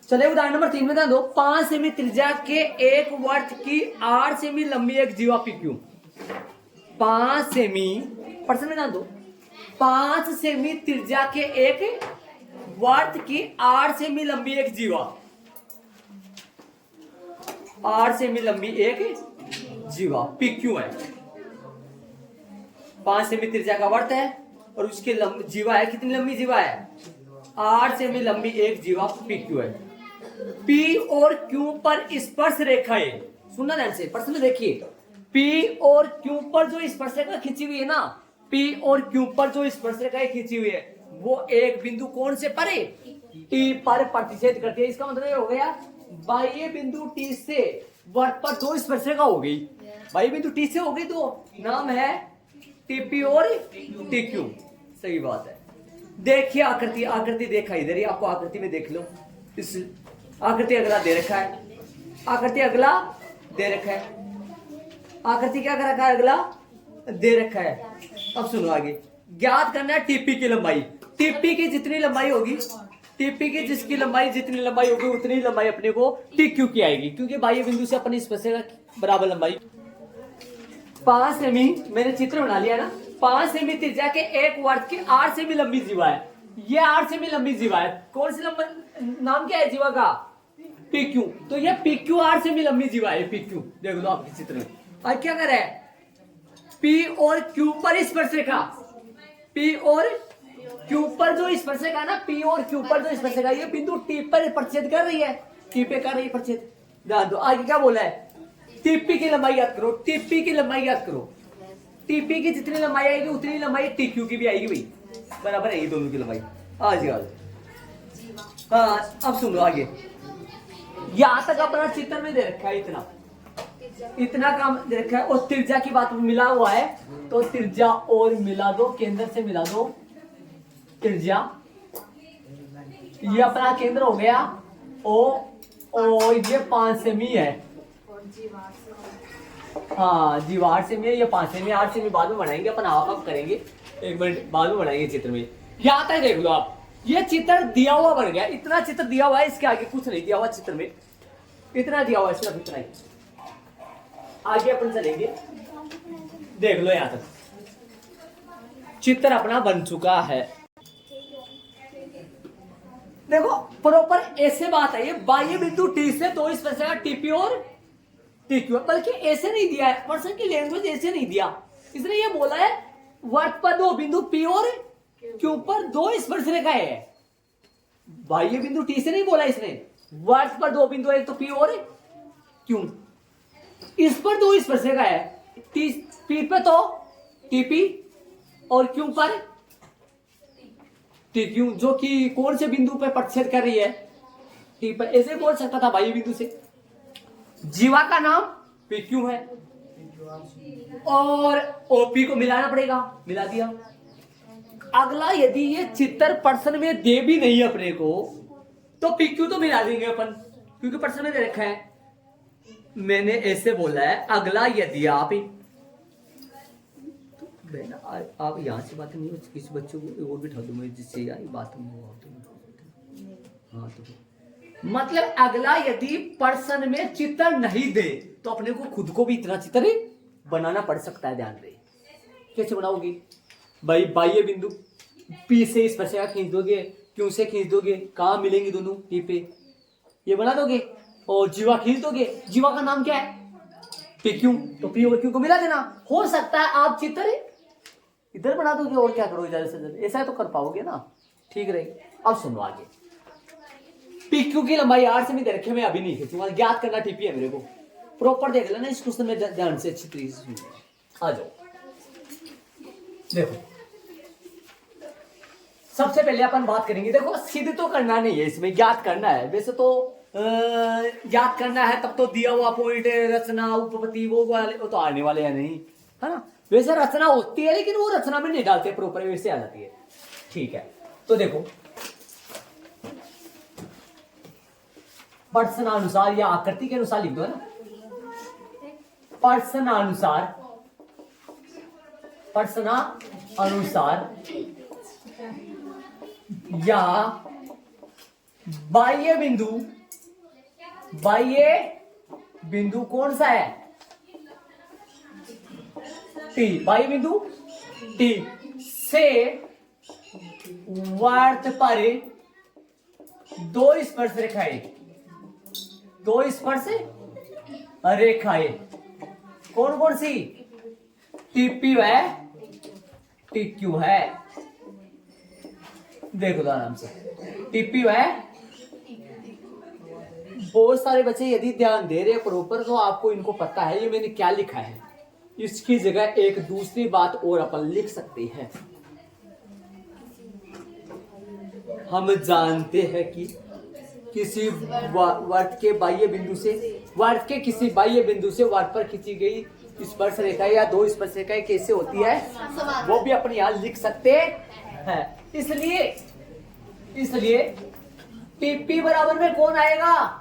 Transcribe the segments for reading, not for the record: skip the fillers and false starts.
चलिए उदाहरण नंबर 3 में ध्यान दो। 5 सेमी त्रिज्या के एक वर्त की 8 सेमी लंबी एक जीवा PQ। 5 सेमी प्रश्न में ध्यान दो। 5 सेमी त्रिज्या के एक वर्त की 8 सेमी लंबी एक जीवा। 8 सेमी लंबी एक जीवा PQ है। 5 सेमी त्रिज्या का वर्त है और उसकी जीवा है, कितनी लंबी जीवा है? 8 सेमी लंबी एक जीवा PQ है। P और Q पर स्पर्श रेखाएं, सुनना ध्यान से, प्रश्न में देखिए। P और Q पर जो स्पर्श रेखा खींची हुई है ना, P और Q पर जो स्पर्श रेखाएं खींची हुई है वो एक बिंदु कौन से परे? T पर प्रतिच्छेद करती है। इसका मतलब ये हो गया बाह्य बिंदु T से वर्त पर दो स्पर्श रेखा हो गई। बाह्य बिंदु T से हो गई तो नाम है TP और TQ। सही बात है। देखिए आकृति, आकृति देखा इधर ही, आपको आकृति में देख लो। इस आकृति अगला दे रखा है, आकृति अगला दे रखा है, आकृति क्या कर रखा है? अगला दे रखा है। अब सुनो आगे, ज्ञात करना है टीपी की लंबाई। टीपी की जितनी लंबाई होगी, टीपी की जिसकी लंबाई जितनी लंबाई होगी उतनी लंबाई अपने को TQ की आएगी, क्योंकि बाह्य बिंदु से अपनी स्पर्शरेखा बराबर लंबाई। 5 सेमी मैंने चित्र बना लिया ना। 5 सेमी त्रिज्या के एक वर्त की 8 सेमी लंबी जीवा है। ये 8 सेमी लंबी जीवा है। कौन सी लंबा, नाम क्या है जीवा का? PQ। तो ये PQ 8 सेमी लंबी जीवा है। PQ देख लो आपके चित्र में। अब क्या कर रहा है? P और Q पर स्पर्श रेखा, P और Q पर जो स्पर्श रेखा ना, P और Q पर जो स्पर्श रेखा, ये बिंदु T पर प्रतिच्छेद कर रही है। T पे कर रही है प्रतिच्छेद। ध्यान दो आगे क्या बोला है? TP की लंबाई याद करो, TP की लंबाई याद करो। TP की जितनी लंबाई आएगी उतनी लंबाई TQ की भी आएगी भाई, बराबर है ये दोनों की लंबाई। आज हाँ अब सुन लो आगे। यहां तक अपना चित्र में दे रखा है, इतना इतना काम दे रखा है। और त्रिज्या की बात मिला हुआ है तो त्रिज्या और मिला दो, केंद्र से मिला दो त्रिज्या। ये अपना केंद्र हो गया और ये 5 सेमी है। हाँ जीवा 8 सेमी है, ये 5 सेमी। 8 सेमी बाद में बनाएंगे अपन, आप करेंगे 1 मिनट बाद में बनाएंगे चित्र में। यहां तक देख लो आप, ये चित्र दिया हुआ बन गया। इतना चित्र दिया हुआ है, इसके आगे कुछ नहीं दिया हुआ चित्र में, इतना दिया हुआ है, सिर्फ इतना ही। आगे अपन चलेंगे, देख लो यहां तक चित्र अपना बन चुका है। देखो प्रॉपर ऐसे बात है, ये बाह्य बिंदु T से दो स्पर्शरेखा TP और TQ, बल्कि ऐसे नहीं दिया है, पर्सन की लैंग्वेज ऐसे नहीं दिया। इसने ये बोला है वर्त पर दो बिंदु P और Q पर दो स्पर्शरेखाएं है। बाह्य बिंदु T से नहीं बोला इसने, वर्त पर दो बिंदु, एक तो P और Q, इस पर दो स्पर्शरेखा है। P पे तो TP और Q पर TQ, जो कि कौन से बिंदु पर प्रतिच्छेद कर रही है? T पर। ऐसे बोल सकता था बाह्य बिंदु से। जीवा का नाम PQ है और OP को मिलाना पड़ेगा, मिला दिया। अगला यदि ये चित्र प्रश्न में दे भी नहीं अपने को तो PQ तो मिला देंगे अपन, क्योंकि प्रश्न में दे रखा है। मैंने ऐसे बोला है, अगला यदि आप आप यहां से बात नहीं हो, किसी बच्चों को और बिठा दूं मैं, जिससे यार बात नहीं हो। हाँ तो मतलब अगला यदि प्रश्न में चित्र नहीं दे तो अपने को खुद को भी इतना चित्र बनाना पड़ सकता है। ध्यान रहे कैसे बनाओगे भाई? बाह्य बिंदु P से स्पर्शरेखा खींच दोगे, Q से खींच दोगे, कहां मिलेंगे दोनों? T पे, ये बना दोगे। और जीवा खींच दोगे, जीवा का नाम क्या है? PQ, तो P और Q को मिला देना। हो सकता है आप चित्र इधर बना दोगे, और क्या करोगे ज्यादा से ज्यादा, ऐसा तो कर पाओगे ना, ठीक रहे। अब सुनो आगे, PQ की लंबाई 8 सेमी दे रखे, मैं अभी नहीं खींचूंगा, ज्ञात करना TP है मेरे को। प्रॉपर देख लेना इस क्वेश्चन में ध्यान से, अच्छी तरीके से आ जाओ। देखो सबसे पहले अपन बात करेंगे, देखो सिद्ध तो करना नहीं है इसमें, ज्ञात करना है। वैसे तो ज्ञात करना है तब तो दिया हुआ पॉइंट, रचना, उपपत्ति वो तो आने वाले हैं नहीं, है ना। वैसे रचना होती है लेकिन वो रचना में नहीं डालते, प्रॉपर वैसे आ जाती है, ठीक है। तो देखो प्रश्नानुसार या आकृति के अनुसार लिख दो, है ना। प्रश्नानुसार, प्रश्नानुसार या बाह्य बिंदु कौन सा है? टी। बाह्य बिंदु टी से वार्त पर दो स्पर्श रेखाएं कौन कौन सी? टीपी व टीक्यू है। देखो आराम से, टीपी व बहुत सारे बच्चे यदि ध्यान दे रहे प्रॉपर तो आपको इनको पता है ये मैंने क्या लिखा है। इसकी जगह एक दूसरी बात और अपन लिख सकते हैं। हम जानते हैं कि किसी वर्त के बाह्य बिंदु से वर्त के किसी बाह्य बिंदु से वर्त पर खींची गई स्पर्श रेखा या दो स्पर्श रेखाएं कैसे होती है वो भी अपने यहां लिख सकते हैं। इसलिए टीपी बराबर में कौन आएगा?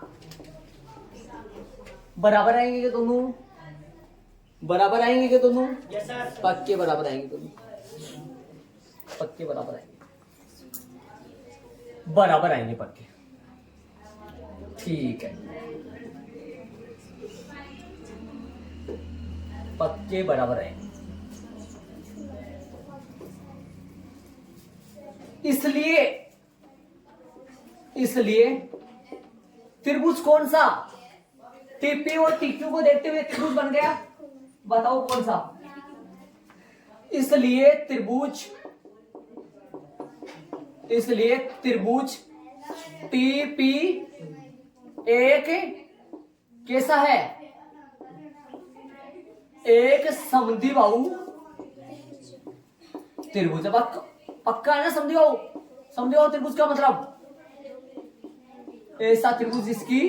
बराबर आएंगे क्या दोनों? बराबर आएंगे क्या दोनों? Yes sir. पक्के बराबर आएंगे दोनों, पक्के बराबर आएंगे, बराबर आएंगे पक्के। ठीक है, पक्के बराबर आएंगे। इसलिए त्रिभुज कौन सा? टीपी और टीक्यू को देखते हुए त्रिभुज बन गया, बताओ कौन सा? इसलिए त्रिभुज टीपी एक कैसा है? एक समद्विबाहु त्रिभुज। पक्का है ना समद्विबाहु? समद्विबाहु त्रिभुज का मतलब ऐसा त्रिभुज जिसकी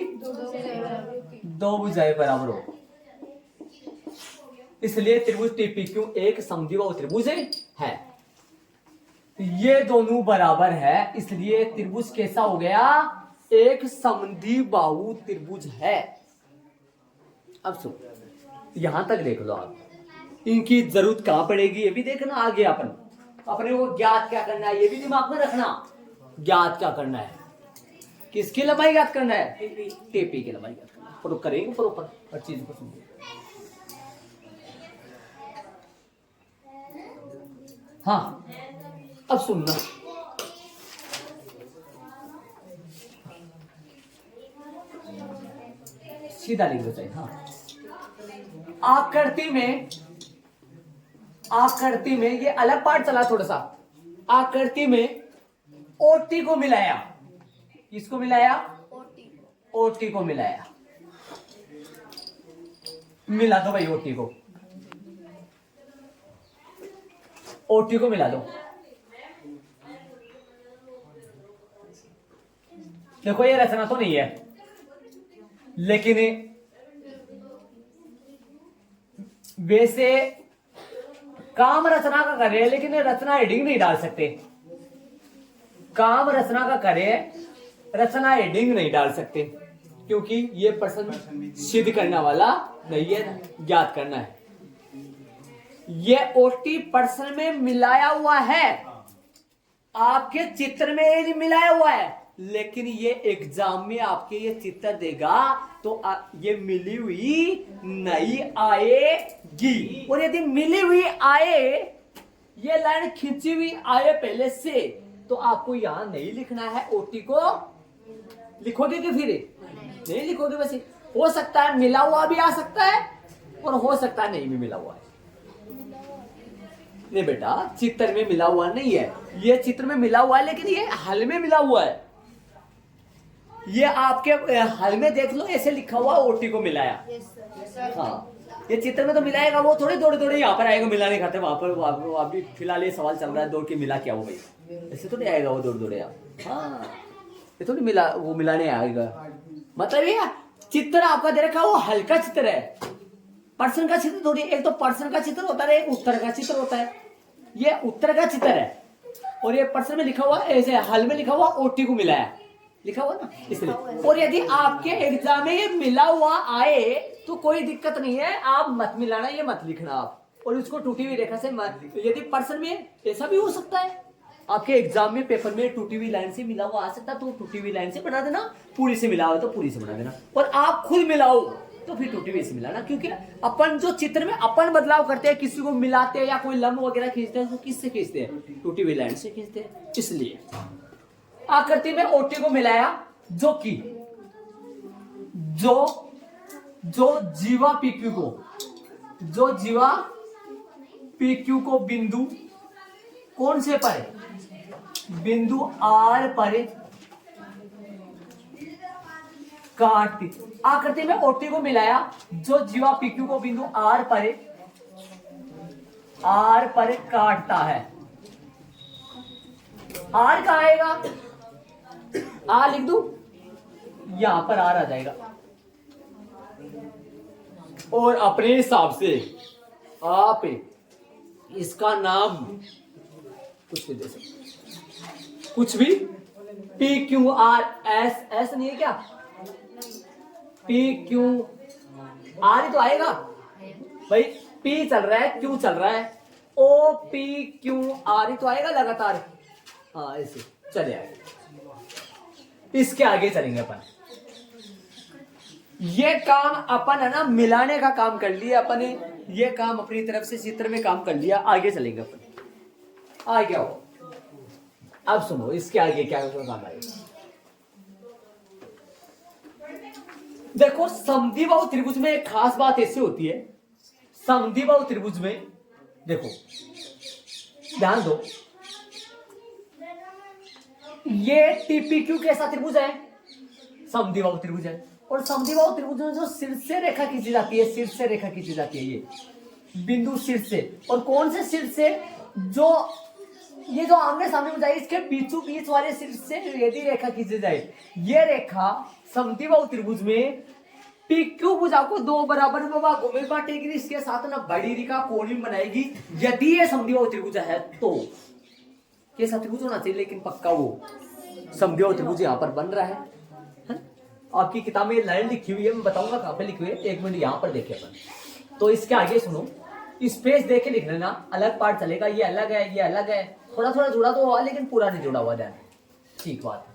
दो भुजाएं बराबर हो। इसलिए त्रिभुज टीपीक्यू एक समद्विबाहु त्रिभुज है। ये दोनों बराबर है, इसलिए त्रिभुज कैसा हो गया? एक समद्विबाहु त्रिभुज है। अब सुन, यहां तक देख लो आप, इनकी जरूरत कहां पड़ेगी ये भी देखना। आगे अपने को ज्ञात क्या करना है ये भी दिमाग में रखना। ज्ञात क्या करना है? किसकी लंबाई ज्ञात करना है? टीपी की लंबाई ज्ञात करना है। करेंगे प्रॉपर हर चीज को सुनिए। हाँ, अब सुनना, सीधा लिख दो चाहिए। हाँ, आकृति में ये अलग पार्ट चला थोड़ा सा। आकृति में ओटी को मिलाया। किसको मिलाया? ओटी को मिलाया। मिला दो भाई ओटी को, ओटी को मिला दो। देखो ये रचना तो नहीं है, लेकिन वैसे काम रचना का करे, लेकिन रचना हेडिंग नहीं डाल सकते। काम रचना का करे, रचना हेडिंग नहीं डाल सकते, क्योंकि ये प्रश्न सिद्ध करने वाला नहीं है, ज्ञात करना है। ये ओटी प्रश्न में मिलाया हुआ है, आपके चित्र में ये मिलाया हुआ है, लेकिन ये एग्जाम में आपके ये चित्र देगा तो ये मिली हुई नहीं आएगी। और यदि मिली हुई आए, ये लाइन खींची हुई आए पहले से, तो आपको यहां नहीं लिखना है। ओटी को लिखोगे कि फिर नहीं लिखोगे? वैसे हो सकता है मिला हुआ भी आ सकता है और हो सकता है नहीं भी मिला हुआ है। नहीं बेटा, चित्र में मिला हुआ नहीं है, ये चित्र में मिला हुआ है, लेकिन ये हल में मिला हुआ है। ये आपके हल में देख लो, ऐसे लिखा हुआ ओटी को मिलाया। हाँ, ये चित्र में तो मिलाएगा, वो थोड़ी दौड़े दौड़े यहाँ पर आएगा मिलाने खाते। वहां पर अभी फिलहाल ये सवाल चल रहा है, दौड़ के मिला क्या हो भाई, ऐसे तो नहीं आएगा वो दौड़ दौड़े आप। हाँ, ये थोड़ी मिला, वो मिलाने आएगा। मतलब ये चित्र आपका दे रखा वो हल्का चित्र है, पर्सन का चित्र थोड़ी। एक तो पर्सन का चित्र होता है, एक उत्तर का चित्र होता है। ये उत्तर का चित्र है और ये पर्सन में लिखा हुआ, ऐसे हल में लिखा हुआ ओटी को मिलाया, लिखा हुआ ना, इसलिए। और यदि आपके एग्जाम में ये मिला हुआ आए तो कोई दिक्कत नहीं है, आप मत मिलाना, ये मत लिखना आप। और उसको टूटी हुई रेखा से मत। यदि पर्सन में ऐसा भी हो सकता है, आपके एग्जाम में पेपर में टूटी हुई लाइन से मिला हुआ आ सकता, तो टूटी हुई लाइन से बना देना, पूरी से मिला हुआ तो पूरी से बना देना। और आप खुद मिलाओ तो फिर टूटी हुई से मिलाना, क्योंकि अपन जो चित्र में अपन बदलाव करते हैं, किसी को मिलाते हैं या कोई लम्ब वगैरह खींचते हैं, तो किससे खींचते हैं? टूटी हुई लाइन से खींचते हैं। इसलिए आकृति में ओटी को मिलाया, जो कि जो जीवा पीक्यू को बिंदु कौन से पर, बिंदु आर पर काटती। आकृति में ओटी को मिलाया, जो जीवा पीक्यू को बिंदु आर पर काटता है। आर कहाँ आएगा? आर लिख दूं, यहां पर आर आ जाएगा। और अपने हिसाब से आप इसका नाम कुछ भी दे सकते, कुछ भी। P Q R S, S नहीं है क्या? पी क्यू आर ही तो आएगा भाई, पी चल रहा है, क्यू चल रहा है, ओ पी क्यू आर ही तो आएगा लगातार। हाँ ऐसे चले आएगा। इसके आगे चलेंगे अपन। ये काम अपन है ना, मिलाने का काम कर लिया अपन ने, ये काम अपनी तरफ से चित्र में काम कर लिया। आगे चलेंगे अपन, आगे आओ। अब सुनो इसके आगे क्या काम आएगा। देखो समद्विबाहु त्रिभुज में एक खास बात ऐसी होती है, समद्विबाहु त्रिभुज में देखो ध्यान दो, ये टीपीक्यू कैसा त्रिभुज है? समद्विबाहु त्रिभुज है। और समद्विबाहु त्रिभुज में जो शीर्ष से रेखा खींची जाती है, शीर्ष से रेखा खींची जाती है, ये बिंदु शीर्ष से। और कौन से शीर्ष से? जो ये जो आमने सामने हो जाए, इसके बीचों बीच वाले शीर्ष से यदि रेखा खींची जाए, ये रेखा समद्विबाहु त्रिभुज में पीक्यू भुजा को दो बराबर भागों में बांटेगी, इसके साथ ना बड़ी रेखा कोण बनाएगी। यदि ये समद्विबाहु त्रिभुज है तो कैसा त्रिभुज होना चाहिए, लेकिन पक्का वो समद्विबाहु त्रिभुज यहाँ पर बन रहा है। आपकी किताब में लाइन लिखी हुई है, मैं बताऊंगा कहां पे लिखी हुई है, एक मिनट यहां पर देखिए अपन। तो इसके आगे सुनो, स्पेस देख के लिख लेना, अलग पार्ट चलेगा, ये अलग है, ये अलग है, थोड़ा थोड़ा जुड़ा तो हुआ लेकिन पूरा नहीं जुड़ा हुआ। ध्यान, ठीक बात।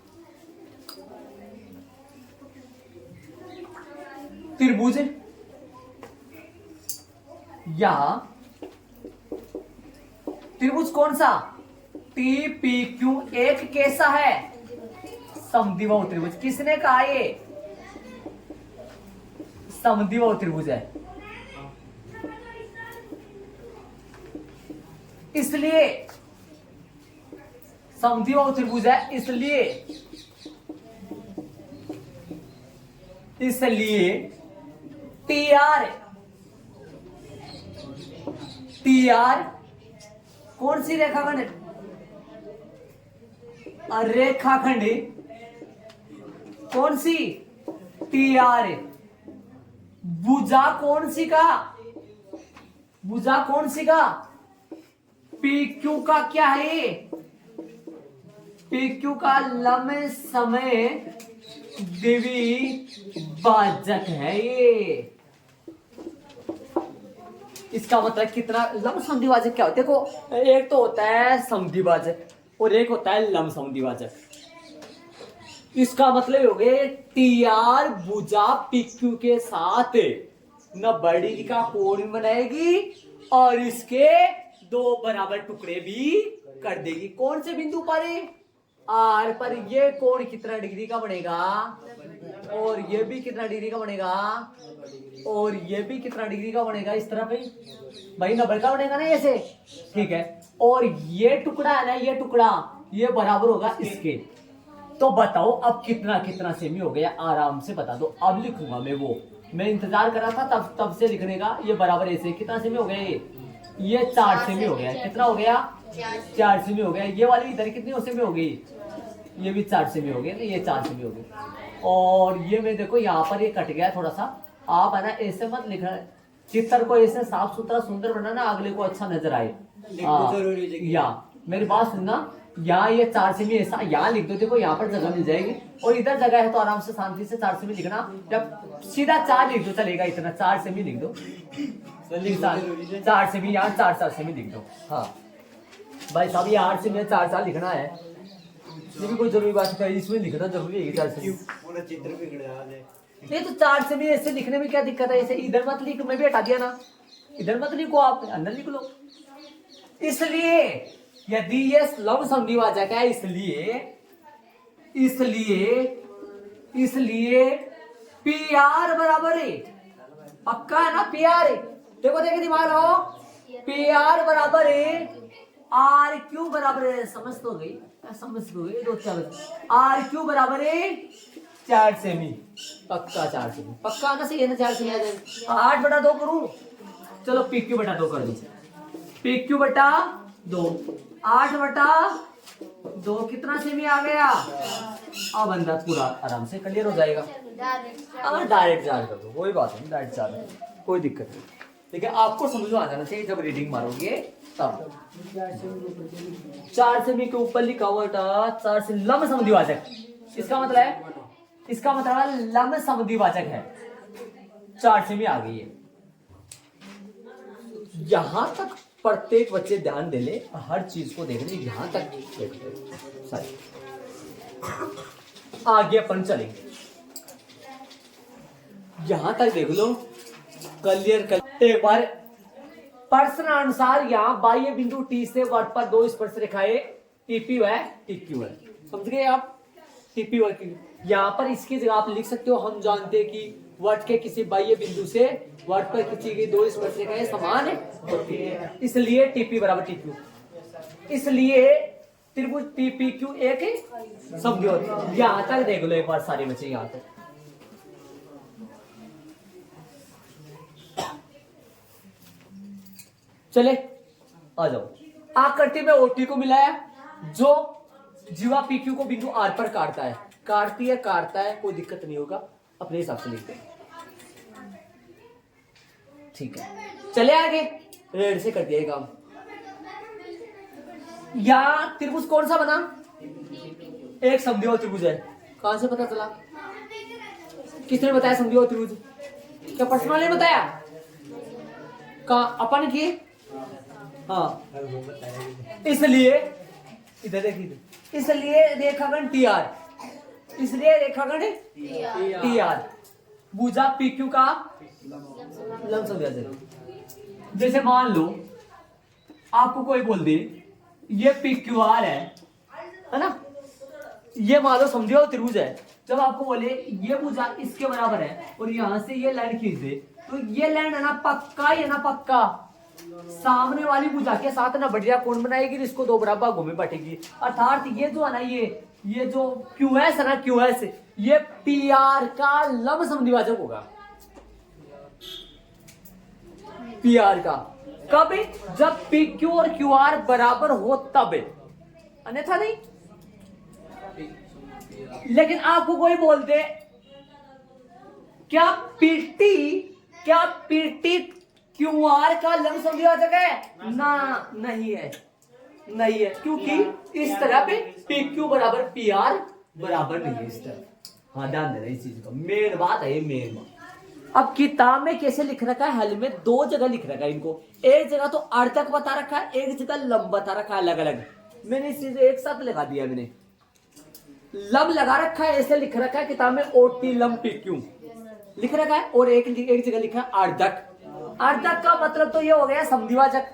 त्रिभुज यहां त्रिभुज कौन सा? टीपीक्यू एक कैसा है? समद्विबाहु त्रिभुज। किसने कहा ये समद्विबाहु त्रिभुज है? इसलिए समद्विबाहु त्रिभुज है, इसलिए टीआर कौन सी रेखाखंड? रेखाखंड कौन सी? टीआर। भुजा कौन सी का? भुजा कौन सी का? पीक्यू का क्या है ये? पीक्यू का लंब समय द्विभाजक है ये। इसका मतलब कितना लंब समद्विभाजक क्या होता है? देखो एक तो होता है समद्विभाजक और एक होता है लंब समद्विभाजक। इसका मतलब हो गया टीआर भुजा पीक्यू के साथ न बड़ी रेखा कोण बनाएगी और इसके दो बराबर टुकड़े भी कर देगी। कौन से बिंदु पर? आर पर। ये कोण कितना डिग्री का बनेगा और ये भी कितना डिग्री का बनेगा और ये भी कितना डिग्री का बनेगा? इस तरह पे भाई 90 का बनेगा ना ऐसे, ठीक है। और ये टुकड़ा है ना, ये टुकड़ा ये बराबर होगा इसके। तो बताओ अब कितना कितना सेमी हो गया? आराम से बता दो। अब लिखूंगा मैं इंतजार कर रहा था तब से लिखने का। ये बराबर ऐसे कितना सेमी हो गया? ये 4 सेमी हो गया। कितना हो गया? 4 सेमी हो गया। ये वाली इधर कितनी सेमी हो गई? ये भी 4 सेमी हो गई ना, ये 4 सेमी हो गई। और ये मैं देखो यहाँ पर ये कट गया थोड़ा सा। आप है ना ऐसे मत लिखना, चित्र को ऐसे साफ सुथरा सुंदर बनाना, अगले को अच्छा नजर आए। या मेरी बात सुनना, यहाँ ये 4 सेमी ऐसा यहाँ लिख दो। देखो यहाँ पर जगह मिल जाएगी और इधर जगह है तो आराम से शांति से 4 सेमी लिखना। जब सीधा 4 लिख दो चलेगा, इतना 4 सेमी लिख दो। 4 सेमी यहाँ 4 सेमी लिख दो। हाँ भाई साहब ये 8 से में 4 लिखना है, ये भी कोई जरूरी बात है, इसमें लिखना जरूरी है 4 से। पूरा चित्र बिगड़ा दे। नहीं तो 4 से में ऐसे लिखने में क्या दिक्कत है, ऐसे इधर मत लिख, मैं भी हटा दिया ना, इधर मत लिखो, आप अंदर लिख लो। इसलिए यदि ये लव संधिवाचक है, इसलिए पी आर बराबर है, पक्का है ना, पी आर है, देखो दिमाग लगाओ, पी आर बराबर है आर क्यू बराबर है, समझ तो गई दो चार, आर क्यू बराबर है 4 सेमी, पक्का 4 सेमी, पक्का ना, सही है ना, 4 सेमी आ जाए। 8/2 करूं, चलो पी क्यू बटा 2 कर दो, पी क्यू बटा 2, 8/2 कितना सेमी आ गया, अब अंदर पूरा आराम से क्लियर हो जाएगा। डायरेक्ट चार्ज कर दो, कोई बात नहीं, डायरेक्ट चार्ज, कोई दिक्कत नहीं, लेकिन आपको समझ में आ जाना चाहिए जब रीडिंग मारोगे तब। 4 सेमी के ऊपर लिखा हुआ था 4 से लंब समद्विभाजक, इसका मतलब है लंब समद्विभाजक है, 4 सेमी आ गई है। यहां तक प्रत्येक बच्चे ध्यान दे ले, हर चीज को देखने, यहां तक सारी आगे अपन चलेंगे, यहां तक देख लो, क्लियर कर। एक बार प्रश्न अनुसार यहाँ बाह्य बिंदु टी से वट पर 2 स्पर्श रेखाएं टीपी है टीक्यू है, समझ गए आप, टीपी और क्यू। यहाँ पर इसकी जगह आप लिख सकते हो, हम जानते हैं कि वट के किसी बाह्य बिंदु से वट पर खींची गई 2 स्पर्श रेखाएं समान होती है, इसलिए टीपी बराबर टीक्यू, इसलिए त्रिभुज टीपी क्यू एक समद्विभाजक। यहाँ तक देख लो एक बार सारे बच्चे, यहाँ तक चले, आ जाओ। आकृति में ओटी को मिलाया, जो जीवा पीक्यू को बिंदु आर पर काटता है, काटता है, कोई दिक्कत नहीं होगा, अपने हिसाब से लिखते हैं, ठीक है। चले आगे, रेड से कर दिया काम। या त्रिभुज कौन सा बना, एक समद्विबाहु त्रिभुज है, कहां से पता चला, किसने बताया समद्विबाहु त्रिभुज, क्या पर्सनल ने बताया, का अपन की, हाँ, इसलिए इधर देखिए, इसलिए रेखाखंड टी आर, टी आर भुजा पी क्यू का लंब समद्विभाजक। जैसे मान लो आपको कोई बोल दे ये पी क्यू आर है ना, ये मान लो समद्विबाहु त्रिभुज है, जब आपको बोले ये भुजा इसके बराबर है और यहां से ये लाइन खींच दे, तो ये लाइन है ना पक्का, ये ना पक्का सामने वाली भुजा के साथ ना बढ़िया कोण बनाएगी, इसको 2 बराबर भागों में बांटेगी, अर्थात ये जो है ना, ये जो QS है ना, QS ये PR का लंब समद्विभाजक होगा, PR का, कब, जब PQ और QR बराबर हो तब, अन्यथा नहीं। लेकिन आपको कोई बोल दे क्या PT QR का लंब समद्विभाजक है ना, नहीं है, क्योंकि इस तरह पे PQ बराबर PR बराबर नहीं है, इस तरह। हाँ ध्यान देना इस चीज का, मेन बात है ये, मेन बात। अब किताब में कैसे लिख रखा है, हल में 2 जगह लिख रखा है इनको, एक जगह तो अर्धक बता रखा है, एक जगह लंब बता रखा है, अलग अलग। मैंने इस चीज एक साथ लगा दिया, मैंने लंब लगा रखा है, ऐसे लिख रखा है किताब में, OT लंब PQ लिख रखा है, और एक जगह लिखा है अर्धक। अर्धक का मतलब तो ये हो गया समद्विभाजक,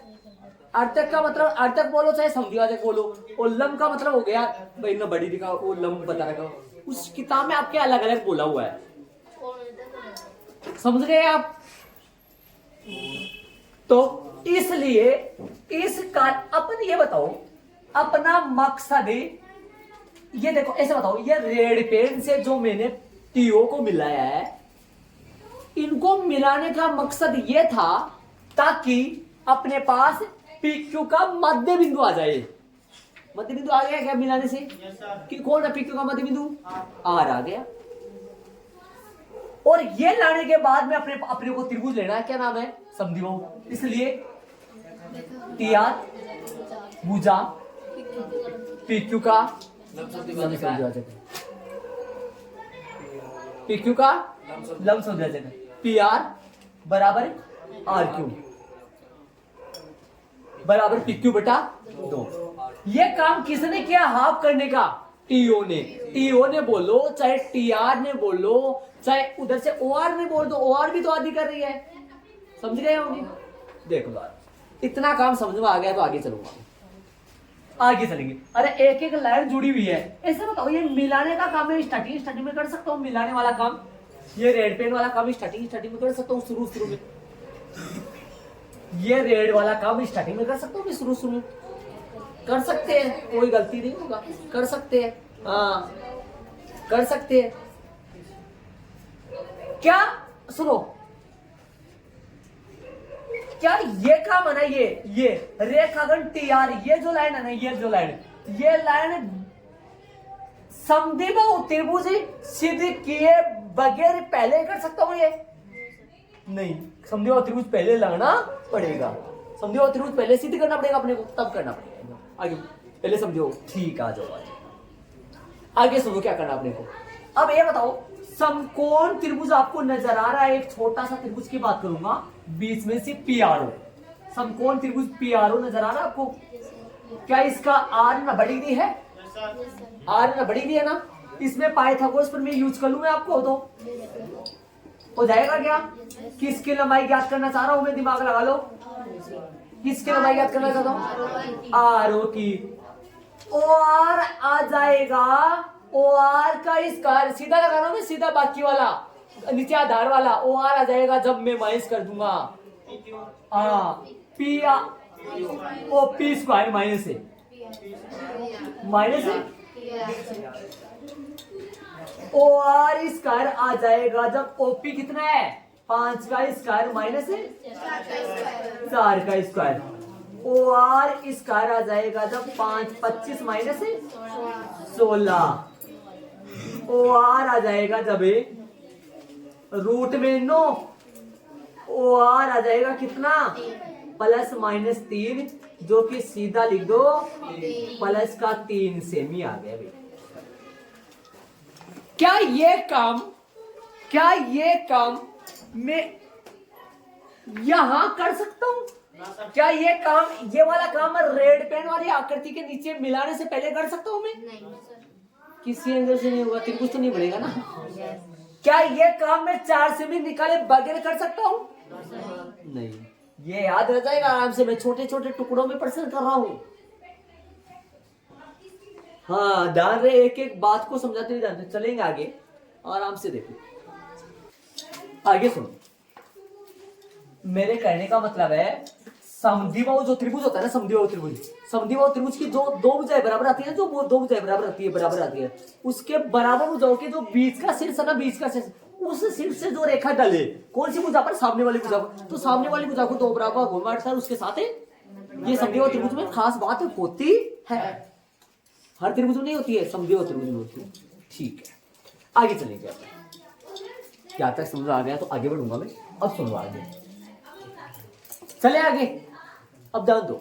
अर्धक का मतलब अर्धक बोलो चाहे समद्विभाजक बोलो, और लंब का मतलब हो गया भाई ना बड़ी लिखा वो लंब बता रखा, उस किताब में आपके अलग अलग बोला हुआ है, समझ गए आप। तो इसलिए इस अपन ये बताओ, अपना मकसद ये देखो, ऐसे बताओ, ये रेड पेन से जो मैंने टीओ को मिलाया है, इनको मिलाने का मकसद ये था ताकि अपने पास PQ का मध्य बिंदु आ जाए। मध्य बिंदु आ गया क्या मिलाने से, कि कौन है PQ का मध्य बिंदु, R आ गया। और ये लाने के बाद में अपने को त्रिभुज लेना है, क्या नाम है, समद्विबाहु, इसलिए TR भुजा PQ का PQ का लंब समद्विभाजक, PR बराबर RQ बराबर PQ बटा 2। ये काम किसने किया हाफ करने का? टीओ ने। टीओ ने बोलो चाहे टीआर ने बोलो चाहे उधर से ओआर ने बोल दो, ओआर भी तो आदि कर रही है। समझ गए होंगे? देख लो इतना काम समझ में आ गया तो आगे चलूंगा, आगे चलेंगे। अरे एक एक लाइन जुड़ी हुई है, ऐसे बताओ ये मिलाने का काम है स्टार्टिंग स्टार्टिंग में कर सकता हूँ, मिलाने वाला काम, ये रेड पेन वाला काम स्टार्टिंग स्टार्टिंग में कर सकता हूँ, शुरू शुरू में ये रेड वाला काम स्टार्टिंग में कर सकता हूँ, शुरू शुरू में कर सकते हैं, कोई गलती नहीं होगा, कर सकते हैं, हाँ कर सकते हैं। क्या सुनो, क्या ये काम है ना, ये रेखागण टीआर, ये जो लाइन है ना, ये लाइन समद्विबाहु त्रिभुज सिद्ध किए बगैर पहले कर सकता हूं ये? नहीं, समद्विबाहु त्रिभुज पहले लाना पड़ेगा, समद्विबाहु त्रिभुज पहले सिद्ध करना पड़ेगा अपने को, तब करना पड़ेगा आगे। पहले समझो, ठीक आ जाओ आगे सुनो क्या करना अपने को। अब ये बताओ समकोण त्रिभुज आपको नजर आ रहा है, एक छोटा सा त्रिभुज की बात करूंगा, बीच में से पीआरओ, समकोण त्रिभुज पीआरओ नजर आ रहा है आपको? क्या इसका आर ना बड़ी दी है? आर ना बड़ी दी है ना? इसमें पाइथागोरस प्रमेय यूज कर लूं मैं आपको तो हो जाएगा क्या? किसकी लंबाई ज्ञात करना चाह रहा हूं मैं, दिमाग लगा लो, किसकी लंबाई ज्ञात करना चाहता हूं? आर ओ की। ओ आर आ जाएगा, ओ आर का स्क्वायर सीधा लगाना मैं, सीधा बाकी वाला नीचे आधार वाला ओ आर आ जाएगा जब मैं माइनस कर दूंगा, P O P square minus है, माइनस है, ओ आर स्क्वायर आ जाएगा जब ओपी कितना है 5 का स्क्वायर माइनस है 4 का स्क्वायर, ओ आर स्क्वायर आ जाएगा जब 5 25 माइनस है 16, ओ आर आ जाएगा जब रूट में 9, ओ आर आ जाएगा कितना प्लस माइनस 3, जो कि सीधा लिख दो प्लस का 3 सेमी आ गया भाई। क्या ये काम मैं यहां कर सकता हूं? क्या ये काम, ये वाला काम रेड पेन वाली आकृति के नीचे मिलाने से पहले कर सकता हूं मैं? नहीं सर, किसी एंगल से नहीं होगा, त्रिभुज तो नहीं बनेगा ना। क्या ये काम मैं 4 सेमी निकाले बगैर कर सकता हूं? नहीं, ये याद रह जाएगा आराम से, मैं छोटे छोटे टुकड़ों में प्रश्न कर रहा हूं। हाँ ध्यान रहे, एक एक बात को समझाते हुए जानते चलेंगे आगे, आराम से देखो आगे सुनो। मेरे कहने का मतलब है समद्विबाहु जो त्रिभुज होता है ना, समद्विबाहु त्रिभुज की जो दो भुजाएं बराबर आती है, जो दो भुजाएं बराबर आती है, उसके बराबर भुजाओं के जो बीच का शीर्ष है ना, बीच का शीर्ष, उस शीर्ष से जो रेखा डले कौन सी भुजा पर? सामने वाली भुजा पर। तो सामने वाली भुजा को दो बराबर गुण बांटता है उसके साथ है। ये समद्विबाहु त्रिभुज में खास बात होती है, हर त्रिभुज में नहीं होती है, समद्विबाहु त्रिभुज में होती है। ठीक है, आगे चलेंगे। क्या तक समझ आ गया तो आगे बढ़ूंगा मैं। अब सुनो आगे, चले आगे, अब ध्यान दो।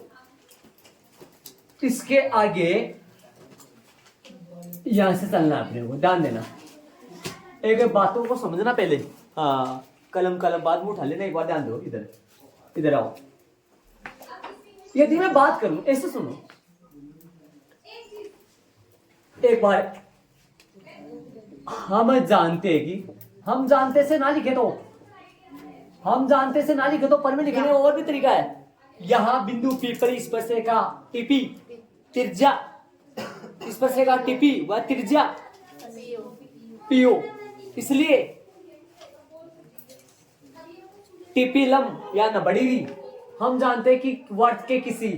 इसके आगे यहां से चलना अपने को, ध्यान देना, एक बातों को समझना पहले। हाँ कलम बाद में उठा लेना, एक बार ध्यान दो, इधर आओ। यदि मैं बात करूं, ऐसे सुनो, एक बार हम जानते हैं कि हम जानते से ना लिखे तो पर में लिखने और भी तरीका है। यहां बिंदु पी पर स्पर्शरेखा टीपी त्रिज्या, स्पर्शरेखा टीपी व त्रिज्या पीओ, इसलिए टीपी लंब या न बढ़ी, हम जानते हैं कि वर्त के किसी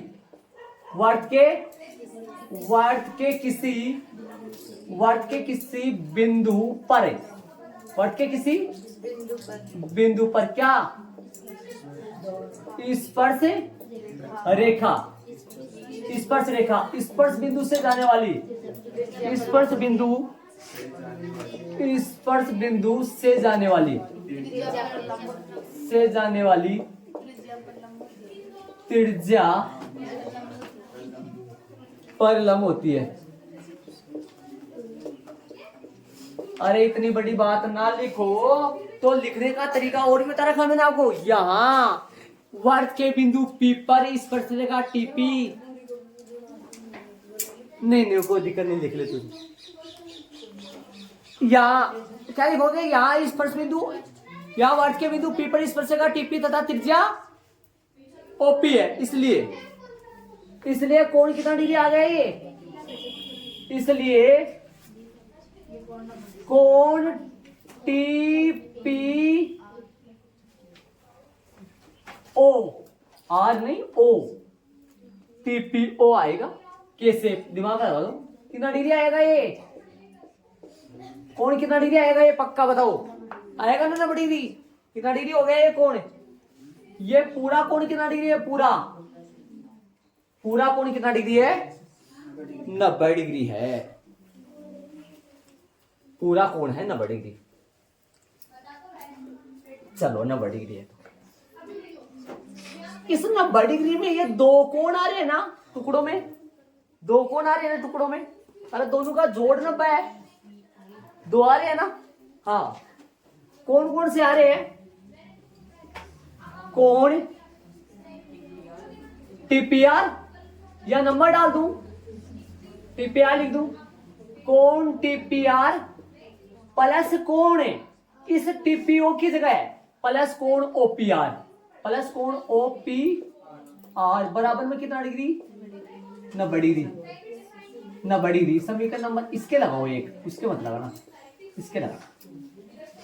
बिंदु पर क्या स्पर्श रेखा स्पर्श बिंदु से जाने वाली त्रिज्या पर लंब होती है। अरे इतनी बड़ी बात ना लिखो, तो लिखने का तरीका और भी बता रखा मैंने आपको। यहाँ वर्त के बिंदु P पर स्पर्शरेखा टीपी नहीं कोई दिक्कत नहीं, लिख ले तू। यहाँ क्या लिखोगे, यहाँ स्पर्श बिंदु, यहाँ वर्त के बिंदु पी पर स्पर्श का टीपी तथा त्रिज्या ओपी है, इसलिए कोण कितना डिग्री आ गया ये, इसलिए कोण टीपी ओ, आर नहीं ओ, टीपीओ आएगा। कैसे, दिमाग लगा दो, कितना डिग्री आएगा ये, कोण कितना डिग्री आएगा ये पक्का बताओ, आएगा ना 90 डिग्री। कितना डिग्री हो गया ये कोण, ये पूरा कोण कितना डिग्री है, पूरा कोण कितना डिग्री है, 90 डिग्री है, पूरा कोण है 90 डिग्री। चलो 90 डिग्री है, इस 90 डिग्री में ये दो कोण आ रहे हैं ना टुकड़ों में, दो कोण आ रहे हैं ना टुकड़ों में, अरे दोनों का जोड़ 90 है, दो आ रहे हैं ना। हाँ, कौन कौन से आ रहे हैं, कोण टीपीआर, या नंबर डाल दूं, टीपीआर लिख दूं, कोण टीपीआर प्लस कोण इस टीपीओ की जगह है प्लस कोण ओपीआर, प्लस कोण ओपीआर बराबर में कितना डिग्री, 90 डिग्री, 90 डिग्री। समीकरण नंबर इसके लगाओ, एक उसके मत लगाना, इसके लगा।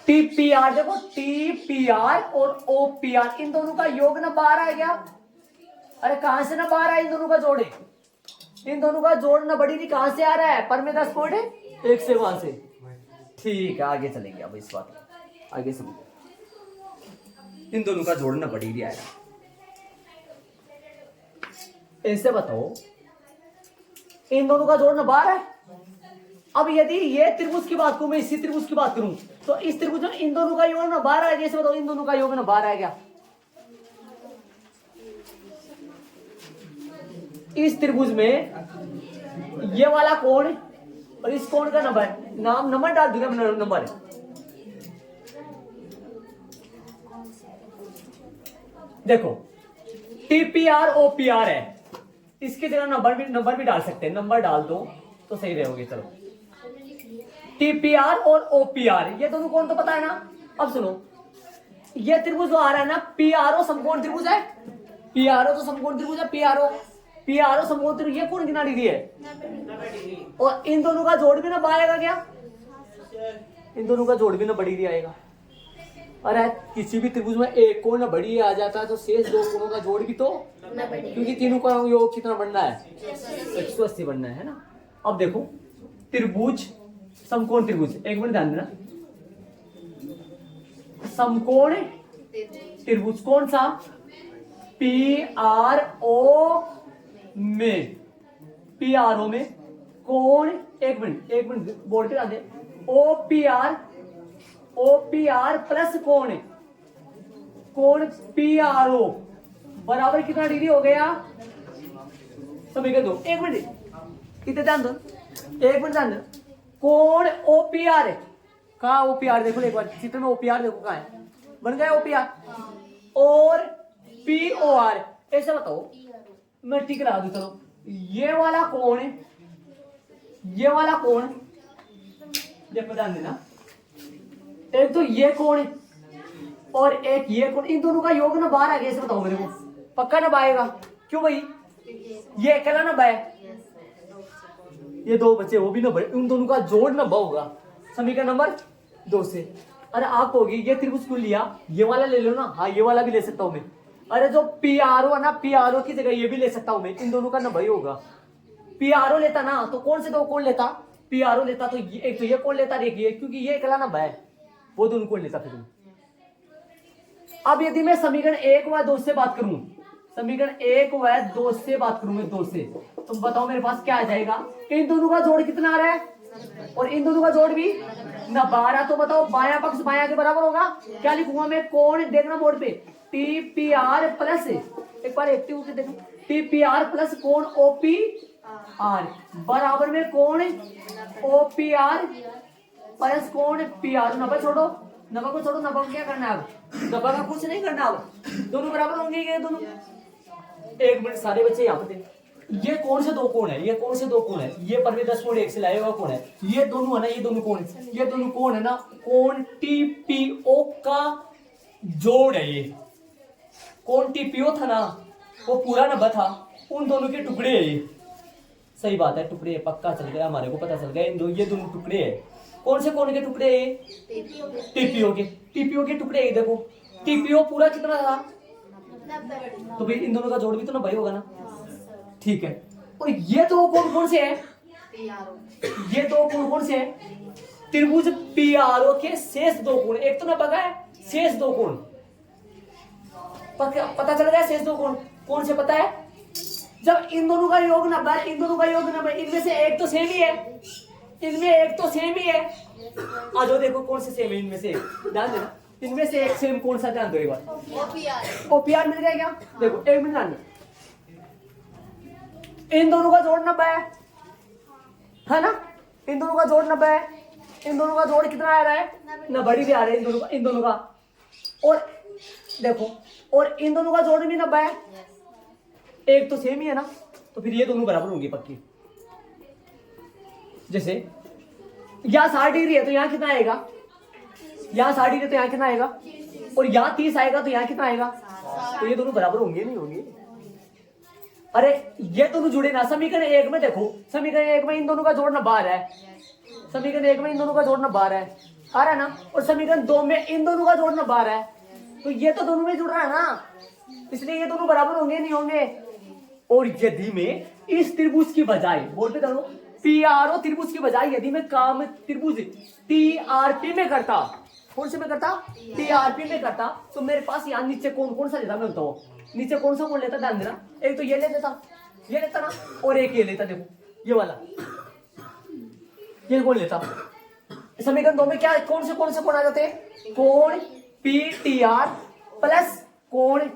टीपीआर देखो, टीपीआर और ओपीआर इन दोनों का योग ना 12 है क्या, अरे कहां से ना 12 है, इन दोनों का जोड़े, इन दोनों का जोड़ ना बड़ी कहां से आ रहा है, पर में 10 पॉइंट है, एक से वहां से। ठीक है, आगे चलेंगे अब इस बात आगे समझो, इन दोनों का जोड़ ना बड़ी भी आएगा। ऐसे बताओ, इन दोनों का जोड़ ना 12 है। अब यदि ये त्रिभुज की बात करूं, मैं इसी त्रिभुज की बात करूं, तो इस त्रिभुज में इन दोनों का योग ना 12 है, जैसे बताओ इन दोनों का योग ना 12 है क्या, इस त्रिभुज में ये वाला कोण और इस कोण का नंबर डाल दूंगा, नंबर देखो, टीपीआर ओपीआर है, इसकी जगह नंबर भी डाल सकते हैं, नंबर डाल दो तो सही रहोगे। चलो, टीपीआर और ओपीआर ये दोनों कोण तो पता है ना। अब सुनो, ये त्रिभुज जो आ रहा है ना, पीआरओ समकोण त्रिभुज है, पीआरओ तो समकोण त्रिभुज है, पीआरओ समकोण त्रिभुज, ये कोण कितना डिग्री है, और इन दोनों का जोड़ भी ना आएगा क्या, इन दोनों का जोड़ भी ना बड़ी आएगा। अरे किसी भी त्रिभुज में एक कोण बड़ी आ जाता है तो शेष दो कोणों का जोड़ भी तो, क्योंकि तीनों का योग कितना बनना है, 180 बनना है ना। अब देखो, त्रिभुज समकोण त्रिभुज, एक मिनट ध्यान देना, समकोण त्रिभुज कौन सा, पीआरओ में, पीआरओ में कोण, एक मिनट बोर्ड पे डाल दे, ओपीआर प्लस कोण पीआरओ बराबर कितना डिग्री हो गया, समीकरण दो। एक मिनट कितने ध्यान दो, एक मिनट ध्यान दो, कोण ओपीआर है, कहा ओपीआर देखो एक बार चित्र में, ओपीआर देखो कहा है, बन गया ओपीआर, और पीओआर, ऐसे बताओ मैं ठीक लगा दूं। चलो, ये वाला कोण देखो ध्यान देना, एक तो ये कोण और एक ये कोण, इन दोनों का योग ना 12 है, ऐसे बताओ मेरे को, पक्का ना आएगा, क्यों भाई, ये अकेला ना बाय, ये दो बच्चे वो भी ना बड़े, उन दोनों का जोड़ ना होगा, समीकरण नंबर 2 से। अरे आप होगी ये त्रिभुज क्यों लिया, ये वाला ले लो ना, हाँ ये वाला भी ले सकता हूं मैं, अरे जो पीआरओ है ना, पीआरओ की जगह ये भी ले सकता हूं मैं, इन दोनों का ना भाई होगा, पीआरओ लेता ना तो कौन से दो कोण लेता, पीआरओ लेता तो ये, एक तो ये कोण लेता, एक ये, क्योंकि ये अकेला ना भाई, वो दोनों कोण लेता फिर। अब यदि मैं समीकरण 1 व 2 से बात करूं, समीकरण 1 व 2 से बात करूं मैं, 2 से, तो बताओ मेरे पास क्या आ जाएगा, इन दोनों का जोड़ कितना आ रहा है, और इन दोनों का जोड़ भी ना 12, तो बताओ बायां पक्ष बायां के बराबर होगा, क्या लिखूंगा मैं, कोण देखना बोर्ड पे, टीपीआर प्लस, एक बार एक्टिव होकर देखो, टीपीआर प्लस कोण ओपीआर बराबर में कोण ओपीआर प्लस कोण पीआर। नंबर छोड़ो, नंबर को छोड़ो, नंबर को क्या करना है, अब नंबर का कुछ नहीं करना, अब दोनों बराबर होंगे ये दोनों। एक मिनट सारे बच्चे यहाँ पे, ये कौन से दो कोण है, ये कौन से दो कोण है, ये पर भी 10.1 से लाया हुआ कोण है, ये दोनों है ना, ये दोनों कोण है, ये दोनों कोण है ना, कोण टीपीओ का जोड़ है। ये कोण टीपीओ था ना, वो पूरा नब्बे था, उन दोनों के टुकड़े है ये। सही बात है, टुकड़े पक्का चल गया, हमारे को पता चल गया ये दोनों टुकड़े है। कौन से कोण के टुकड़े है? टीपीओ के। टीपीओ के टुकड़े है। देखो टीपीओ पूरा कितना था, तो भाई इन दोनों का जोड़ भी तो 90 होगा ना। ठीक है, और ये दो कोण कौन से है? ये दो कोण कौन से है? त्रिभुज पीआरओ के शेष दो कोण, एक तो 90 का है, शेष दो कोण पता चल गया। शेष दो कोण कौन से पता है? जब इन दोनों का योग 90, इन दोनों का योग 90, इनमें से एक तो सेम ही है, इनमें एक तो सेम ही है। आ जाओ देखो कौन से सेम है इनमें से, ध्यान देना इनमें से एक सेम कौन सा, ध्यान दो एक बार। ओपीआर मिल गया क्या? देखो एक मिनट ध्यान, इन दोनों का जोड़ 90 है ना, इन दोनों का जोड़ 90 है, इन दोनों का जोड़ कितना आ रहा है? 90 भी आ रहा है इन दोनों का। और देखो, और इन दोनों का जोड़ भी 90 है, एक तो सेम ही है ना, तो फिर ये दोनों बराबर होंगे पक्की। जैसे यहाँ 60 डिग्री है तो यहाँ कितना आएगा? यहाँ 60 डिग्री तो यहाँ कितना आएगा? और यहाँ 30 आएगा तो यहाँ कितना आएगा? तो ये दोनों बराबर होंगे नहीं होंगे? अरे ये दोनों जुड़े ना। समीकरण 1 में देखो, समीकरण 1 में इन दोनों का जोड़ 90 है, समीकरण 1 में इन दोनों का जोड़ 90 है, आ रहा है ना। और समीकरण 2 में इन दोनों का जोड़ 90 है, तो ये तो दोनों में जुड़ रहा है ना, इसलिए ये दोनों बराबर होंगे नहीं होंगे? और यदि में इस त्रिभुज की बजाय, बोलते दोनों पीआरओ त्रिभुज की बजाय यदि मैं काम त्रिभुज टीआरपी में करता, कौन से में करता? टीआरपी में करता, तो मेरे पास यहाँ नीचे कौन सा लेता? मैं बताओ नीचे कौन सा कोण लेता, ध्यान देना। एक तो ये ले लेता, ये लेता ना, और एक ये लेता। देखो ये वाला, ये कोण लेता। समीकरण 2 में क्या कौन से कोण आ जाते हैं? कोण पीटीआर प्लस कोण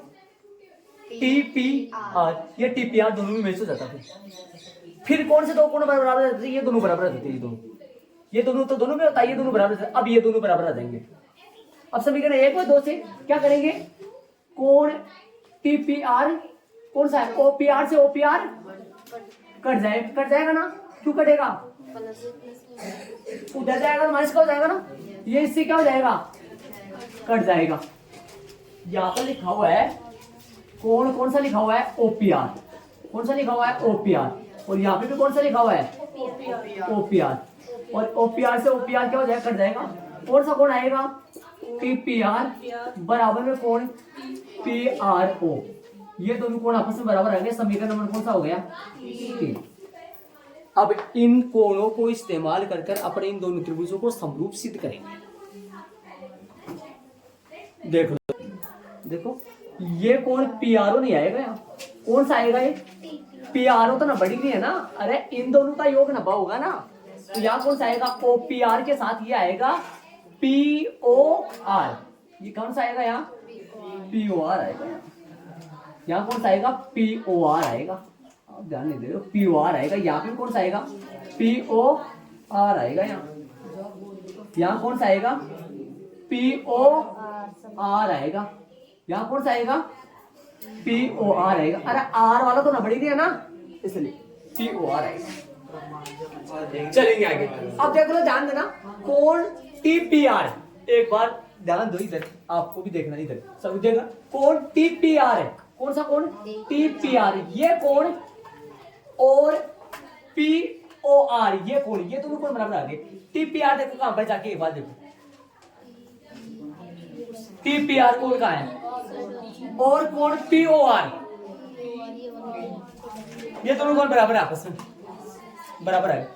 टीपीआर, ये टीपीआर दोनों में मैच हो जाता है। फिर कौन से दो कोण बराबर आ जाते हैं? ये दोनों बराबर आ जाते हैं, ये दोनों तो दोनों में होता है, ये दोनों बराबर। अब ये दोनों बराबर आ जाएंगे। अब समीकरण 1 और 2 से क्या करेंगे? कोण टीपीआर कौन सा है? ओपीआर से ओपीआर कट जाएगा ना। क्यों कटेगा? उधर जाएगा तो माइनस का हो जाएगा ना, ये इससे क्या हो जाएगा? कट जाएगा। यहाँ पर लिखा हुआ है कोण, कौन सा लिखा हुआ है? ओपीआर। कौन सा लिखा हुआ है? ओपीआर। और यहाँ पे भी कौन सा लिखा हुआ है? ओपीआर। और ओपीआर से ओपीआर क्या हो जाएगा? कट जाएगा। कौन सा कोण आएगा? टीपीआर बराबर में कोण पीआरओ। ये दोनों कोण आपस में बराबर आएंगे। समीकरण नंबर कौन सा हो गया? 3। अब इन कोणों को इस्तेमाल कर अपने इन दोनों त्रिभुजों को समरूप सिद्ध करेंगे। देख लो, देखो ये कोण पीआरओ नहीं आएगा, यहाँ कौन सा आएगा? ये पीआरओ तो 90 डिग्री है ना। अरे इन दोनों का योग 90 होगा ना, तो यहाँ कौन सा आएगा? ओपीआर के साथ ये आएगा पीओआर। ये कौन सा आएगा? यहाँ पीओआर आएगा। यहाँ कौन सा आएगा? पीओआर आएगा। आप ध्यान नहीं दे रहे हो, पीओआर आएगा। यहाँ पे कौन सा आएगा? पीओआर आएगा। यहाँ कौन सा आएगा? पीओआर आएगा। यहाँ कौन सा आएगा? पीओआर आएगा। अरे आर वाला तो 90 डिग्री है ना, इसलिए पीओआर आएगा। चलेंगे आगे। अब देख लो, ध्यान देना, कोण टीपीआर, एक बार ध्यान दो, इधर आपको भी देखना, इधर सब देखना। कोण टीपीआर है। कौन सा कोण? टीपीआर। ये कोण और पीओआर, ये कोण, ये दोनों कोण बराबर आ गए। टीपीआर देखो कहां पर जाके, एक बार देखो टीपीआर कोण कहां है, और कोण पीओआर, ये दोनों कोण बराबर आपस में बराबर है।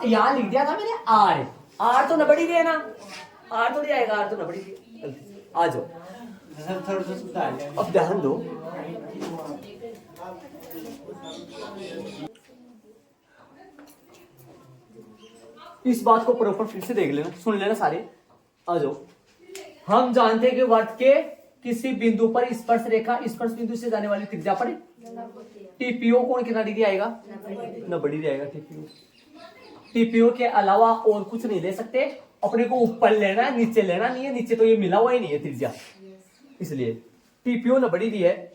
यहां लिख दिया था मैंने आर, आर तो 90 डिग्री है ना, आर तो नहीं आएगा, आर तो 90 डिग्री। आ जाओ, अब ध्यान दो, इस बात को प्रॉपर फिर से देख लेना, सुन लेना सारे। आ जाओ, हम जानते हैं कि वर्त के किसी बिंदु पर स्पर्श रेखा स्पर्श बिंदु से जाने वाली त्रिज्या पर टीपीओ कोण कितना डिग्री आएगा? 90 डिग्री आएगा। टीपीओ के अलावा और कुछ नहीं ले सकते, अपने को ऊपर लेना है, नीचे लेना नहीं है, नीचे तो ये मिला हुआ ही नहीं है त्रिज्या, इसलिए टीपीओ 90 डिग्री है।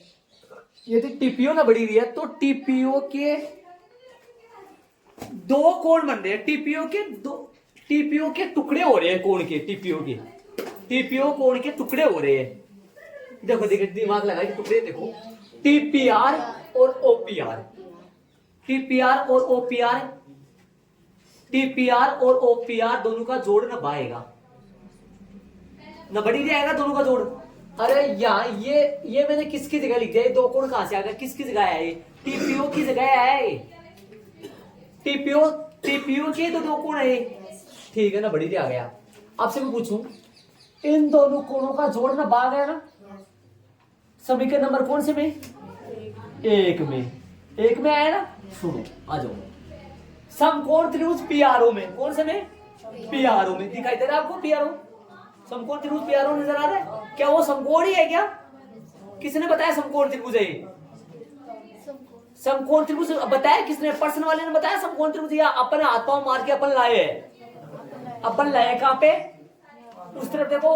यदि टीपीओ ना बढ़ी रही है तो टीपीओ के दो कोण बन रहे हैं, टीपीओ के टुकड़े हो रहे हैं, कोण के टीपीओ कोण के टुकड़े हो रहे हैं। देखो देखो दिमाग लगाइए, टुकड़े देखो, टीपीआर और ओपीआर, टीपीआर और ओपीआर दोनों का जोड़ ना बाएगा, ना बढ़ी जाएगा दोनों का जोड़। अरे यहाँ ये मैंने किसकी जगह लिख दिया, ये दो कोण कहां से आ गया, किसकी जगह है ये, टीपीओ की जगह है, टीपीओ के तो दो कोण है, ठीक है ना, बढ़ी आ गया। आपसे मैं पूछूं, इन दोनों कोणों का जोड़ ना बा गया ना, समीकरण नंबर कौन से में, एक में आया ना। सुनो आ जाओ, समकोण त्रिभुज पीआरओ में, कौन से में, पीआरओ में, दिखाई दे रहा है आपको पीआरओ, समकोण त्रिभुज पीआरओ नजर आ रहा है, क्या वो समकोण ही है क्या, किसने बताया समकोण त्रिभुज है, समकोण त्रिभुज बताया किसने, पर्सन वाले ने बताया समकोण त्रिभुज, या अपन हाथ पांव मार के अपन लाए हैं, अपन लाए कहां पे, उस तरफ देखो,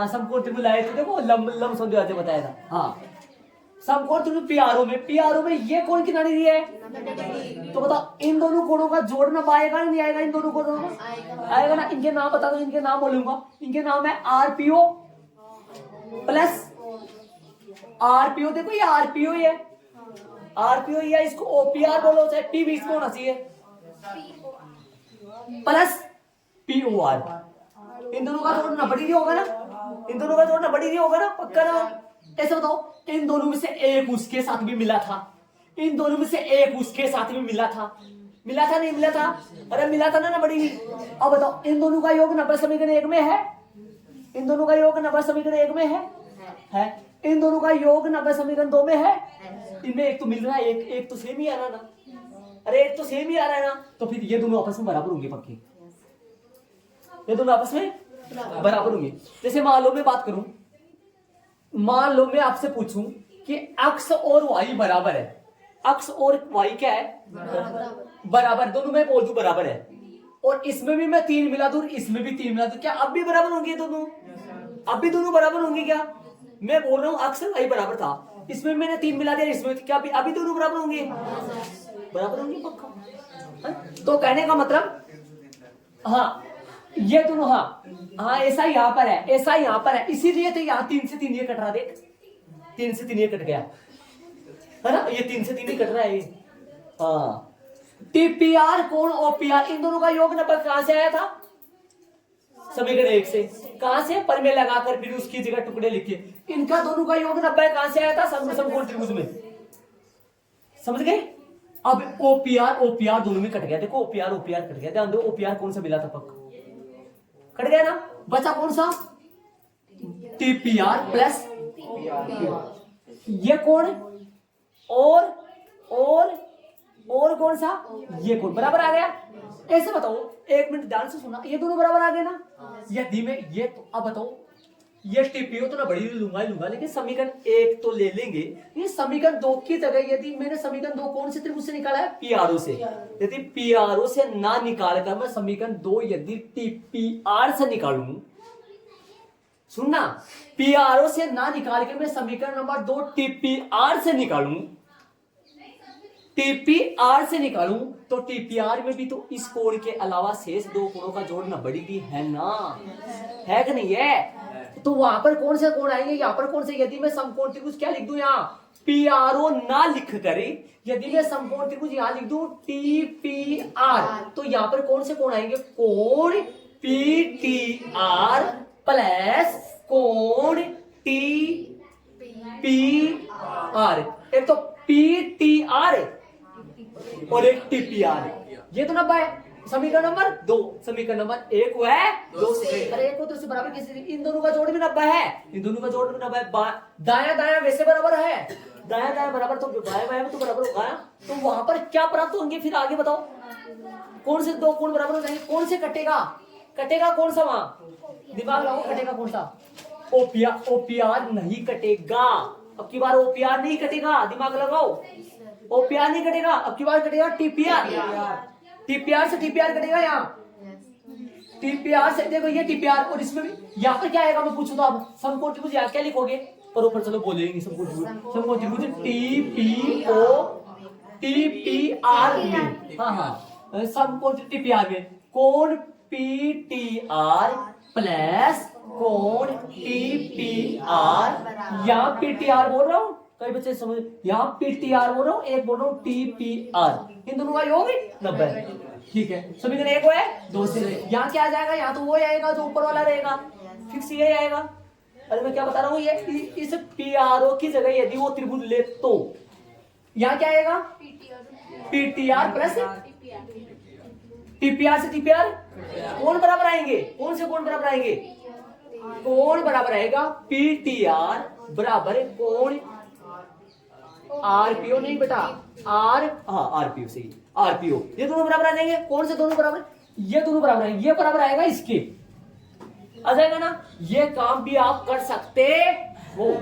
समकोण त्रिभुज लाए थे, देखो लंब समझ बताया था। हाँ समकोण त्रिभुज पीआरओ में ये कोण कितना दी है, तो बताओ इन दोनों कोणों का जोड़ना पाएगा नहीं आएगा, इन दोनों कोणों का आएगा ना। इनके नाम बता दो, इनके नाम बोलूंगा, इनके नाम है आरपीओ प्लस आरपीओ, देखो ये आरपीओ ही है, आरपीओ या इसको ओपीआर बोलो, चाहे पी बीच में होना चाहिए, प्लस पीओआर, इन दोनों का जोड़ना बड़ी नहीं होगा ना, इन दोनों का जोड़ना बड़ी नहीं होगा ना, पक्का ना। ऐसे बताओ, इन दोनों में से एक उसके साथ भी मिला था, इन दोनों में से एक उसके साथ भी मिला था नहीं मिला था, अरे मिला था ना बड़ी नहीं। अब बताओ इन दोनों का योग 90 समीकरण एक में है, इन दोनों का योग 90 समीकरण एक में है, इन दोनों का योग 90 समीकरण दो में है, इनमें एक तो मिल रहा है, एक तो सेम ही आ रहा ना, अरे एक तो सेम ही आ रहा है ना, तो फिर ये दोनों आपस में बराबर होंगे पक्के, ये दोनों आपस में बराबर होंगे। जैसे मान लो मैं बात करूं, मान लो मैं आपसे पूछूं कि अक्ष और वाई बराबर है, अक्ष और वाई क्या है, बराबर, दोनों में बोल दूं बराबर है, और इसमें भी मैं 3 मिला दूं, इसमें भी 3 मिला दूं, क्या अब भी बराबर होंगे दोनों, अब भी दोनों बराबर होंगे क्या, मैं बोल रहा हूं अक्ष वाई बराबर था, इसमें मैंने 3 मिला दिया, इसमें क्या अभी दोनों बराबर होंगे, बराबर होंगे पक्का। तो कहने का मतलब, हाँ ये दोनों, हाँ ऐसा यहाँ पर है, ऐसा यहाँ पर है, इसीलिए तो यहाँ 3 से 3 ये कट रहा, देख 3 से 3 ये कट गया है ना, ये 3 से 3 ही कट रहा है ये। हाँ टीपीआर कोण ओपीआर, इन दोनों का योग 90 कहां से आया था, समीकरण 1 से, कहां से, पर में लगाकर फिर उसकी जगह टुकड़े लिखे, इनका दोनों का योग 90 कहां से आया था, समकोण त्रिभुज में, समझ गए। अब ओपीआर दोनों में कट गया, देखो ओपीआर कट गया, ध्यान दो ओपीआर कौन सा मिला था, पक्का कट गया ना, बचा कौन सा, टीपीआर प्लस ये कोण, और कौन सा, ये कोण बराबर आ गया। ऐसे बताओ, एक मिनट ध्यान से सुना, ये दोनों बराबर आ गए ना, यदि मैं ये तो, अब बताओ ये टीपीओ तो ना बड़ी लूंगा, लेकिन समीकरण 1 तो ले लेंगे, ये समीकरण 2 की जगह यदि मैंने समीकरण 2 कौन से त्रिभुज से निकाला है, पीआरओ से, यदि पीआरओ से ना निकाल कर मैं समीकरण 2 यदि टीपीआर से निकालूं, सुनना, पीआरओ से ना निकाल के मैं समीकरण नंबर 2 टीपीआर से निकालूं, तो टीपीआर में भी तो इस कोण के अलावा शेष 2 कोणों का जोड़ना बड़ी भी है ना, है कि नहीं है, तो वहां पर कौन से कोण आएंगे, यहाँ पर कौन से, यदि मैं समकोण त्रिभुज क्या लिख दूं, यहाँ पीआरओ ना लिख करे, यदि मैं समकोण त्रिभुज यहाँ लिख दूं टीपीआर, तो यहाँ पर कौन से कोण आएंगे, कोण पीटीआर प्लस कोण टीपीआर, एक तो पीटीआर और एक टीपीआर, ये तो 90 है, समीकरण नंबर 2, समीकरण नंबर 1 हुआ है 2 से, अरे 1 को तो इससे बराबर कैसे, इन दोनों का जोड़ भी 90 है, इन दोनों का जोड़ भी 90 है, दाया वैसे बराबर है, दाया बराबर, तो बाया में तो बराबर होगा, तो वहां पर क्या प्राप्त होंगे, फिर आगे बताओ कौन से 2 कोण बराबर हो जाएंगे, कौन से कटेगा कौन सा, वहां दिमाग लगाओ, कटेगा कौन सा, ओपीआर नहीं कटेगा, अब की बार ओपीआर नहीं कटेगा, दिमाग लगाओ, ओपीआर नहीं कटेगा, अब की बार कटेगा टीपीआर से टीपीआर कटेगा, यहाँ टीपीआर से देखो ये टीपीआर, और इसमें भी यहाँ पर क्या आएगा, मैं पूछूं तो आप समकोण त्रिभुज यहाँ क्या लिखोगे, पर ऊपर चलो बोलेंगे सबको त्रिभुज TPR में, हाँ हाँ समकोण TPR में कोण PTR प्लस कोण TPR, यहाँ PTR बोल रहा हूँ, कई बच्चे समझ, यहाँ PTR बोल रहा हूँ, एक बोल रहा हूँ TPR, इन दोनों का योग 90, ठीक है। समीकरण एक है, दो से यहाँ क्या आ जाएगा, यहाँ तो वो आएगा जो ऊपर वाला रहेगा, फिक्स ये आएगा। अरे मैं क्या बता रहा हूँ, ये इस PRO की जगह यदि वो त्रिभुज ले तो यहाँ क्या आएगा, PTR प्लस TPR से TPR कोण बराबर आएंगे, कौन से कोण बराबर आएंगे, कोण बराबर आएगा PTR बराबर कोण RPO, नहीं बेटा RPO सही, RPO, ये दोनों बराबर आ जाएंगे। कौन से दोनों बराबर, ये दोनों बराबर आएंगे, ये बराबर आएगा इसके, आ जाएगा ना। ये काम भी आप कर सकते हो,